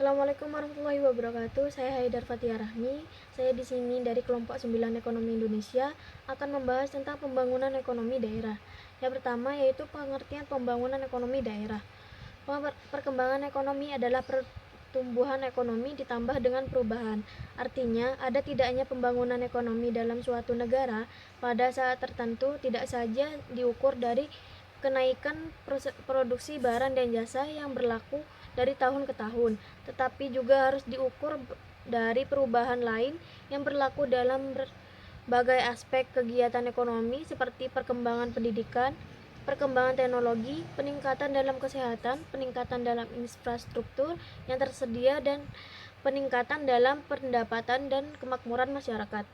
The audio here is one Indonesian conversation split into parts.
Assalamualaikum warahmatullahi wabarakatuh. Saya Haidar Fathia Rahmi. Saya di sini dari kelompok 9 Ekonomi Indonesia akan membahas tentang pembangunan ekonomi daerah. Yang pertama yaitu pengertian pembangunan ekonomi daerah. Perkembangan ekonomi adalah pertumbuhan ekonomi ditambah dengan perubahan. Artinya, ada tidaknya pembangunan ekonomi dalam suatu negara pada saat tertentu tidak saja diukur dari kenaikan produksi barang dan jasa yang berlaku dari tahun ke tahun, tetapi juga harus diukur dari perubahan lain yang berlaku dalam berbagai aspek kegiatan ekonomi seperti perkembangan pendidikan, perkembangan teknologi, peningkatan dalam kesehatan, peningkatan dalam infrastruktur yang tersedia, dan peningkatan dalam pendapatan dan kemakmuran masyarakat.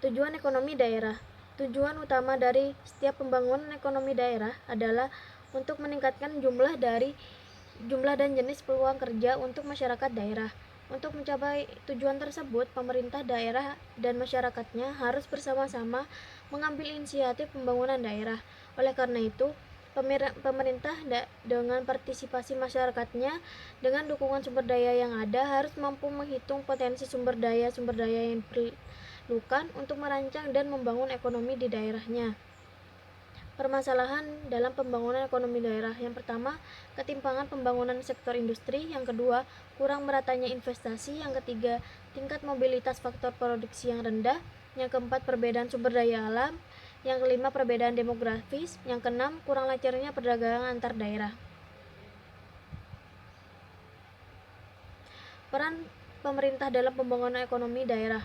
Tujuan ekonomi daerah. Tujuan utama dari setiap pembangunan ekonomi daerah adalah untuk meningkatkan jumlah dan jenis peluang kerja untuk masyarakat daerah. Untuk mencapai tujuan tersebut, pemerintah daerah dan masyarakatnya harus bersama-sama mengambil inisiatif pembangunan daerah. Oleh karena itu, pemerintah dengan partisipasi masyarakatnya dengan dukungan sumber daya yang ada harus mampu menghitung potensi sumber daya yang diperlukan untuk merancang dan membangun ekonomi di daerahnya. Permasalahan dalam pembangunan ekonomi daerah. Yang pertama, ketimpangan pembangunan sektor industri. Yang kedua, kurang meratanya investasi. Yang ketiga, tingkat mobilitas faktor produksi yang rendah. Yang keempat, perbedaan sumber daya alam. Yang kelima, perbedaan demografis. Yang keenam, kurang lancarnya perdagangan antar daerah. Peran pemerintah dalam pembangunan ekonomi daerah.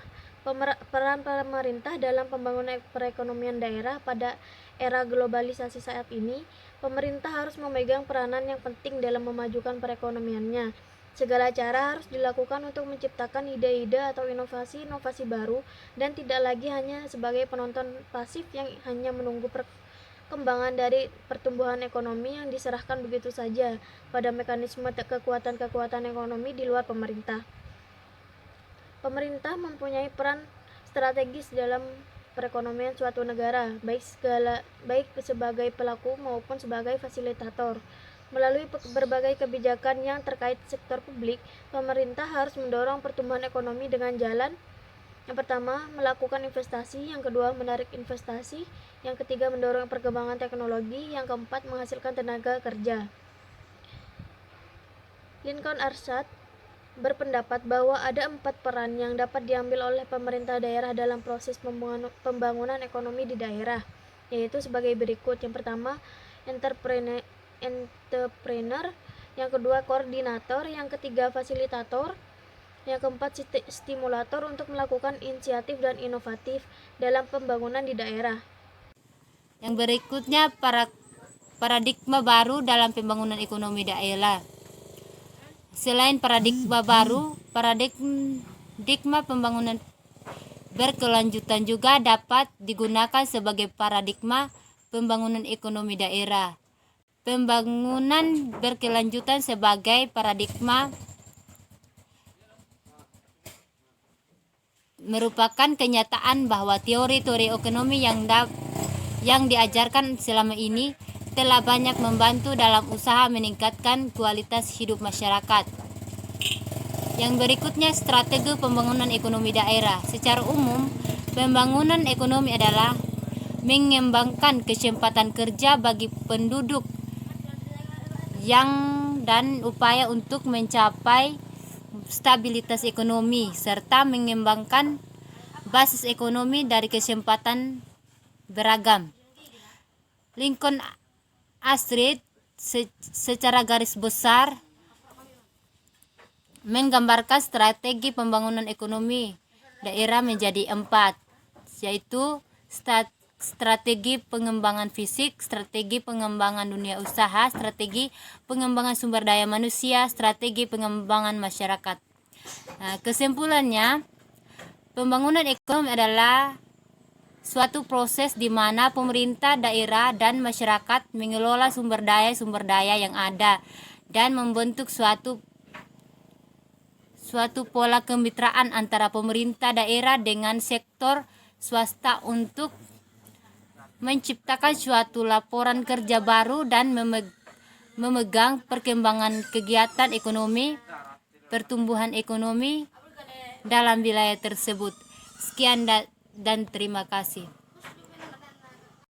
Peran pemerintah dalam pembangunan perekonomian daerah pada era globalisasi saat ini, pemerintah harus memegang peranan yang penting dalam memajukan perekonomiannya. Segala cara harus dilakukan untuk menciptakan ide-ide atau inovasi-inovasi baru dan tidak lagi hanya sebagai penonton pasif yang hanya menunggu perkembangan dari pertumbuhan ekonomi yang diserahkan begitu saja pada mekanisme kekuatan-kekuatan ekonomi di luar pemerintah. Pemerintah mempunyai peran strategis dalam perekonomian suatu negara, baik sebagai pelaku maupun sebagai fasilitator. Melalui berbagai kebijakan yang terkait sektor publik, pemerintah harus mendorong pertumbuhan ekonomi dengan jalan: yang pertama, melakukan investasi; yang kedua, menarik investasi; yang ketiga, mendorong perkembangan teknologi; yang keempat, menghasilkan tenaga kerja. Lincoln Arshad berpendapat bahwa ada 4 peran yang dapat diambil oleh pemerintah daerah dalam proses pembangunan ekonomi di daerah, yaitu sebagai berikut. Yang pertama, entrepreneur; yang kedua, koordinator; yang ketiga, fasilitator; yang keempat, stimulator untuk melakukan inisiatif dan inovatif dalam pembangunan di daerah. Yang berikutnya, paradigma baru dalam pembangunan ekonomi daerah. Selain paradigma baru, paradigma pembangunan berkelanjutan juga dapat digunakan sebagai paradigma pembangunan ekonomi daerah. Pembangunan berkelanjutan sebagai paradigma merupakan kenyataan bahwa teori-teori ekonomi yang diajarkan selama ini telah banyak membantu dalam usaha meningkatkan kualitas hidup masyarakat. Yang berikutnya, strategi pembangunan ekonomi daerah. Secara umum, pembangunan ekonomi adalah mengembangkan kesempatan kerja bagi penduduk dan upaya untuk mencapai stabilitas ekonomi serta mengembangkan basis ekonomi dari kesempatan beragam. Lincoln Arshad secara garis besar menggambarkan strategi pembangunan ekonomi daerah menjadi 4, yaitu strategi pengembangan fisik, strategi pengembangan dunia usaha, strategi pengembangan sumber daya manusia, strategi pengembangan masyarakat. Kesimpulannya, pembangunan ekonomi adalah suatu proses di mana pemerintah daerah dan masyarakat mengelola sumber daya yang ada dan membentuk suatu pola kemitraan antara pemerintah daerah dengan sektor swasta untuk menciptakan suatu laporan kerja baru dan memegang perkembangan kegiatan ekonomi pertumbuhan ekonomi dalam wilayah tersebut. Sekian dan terima kasih.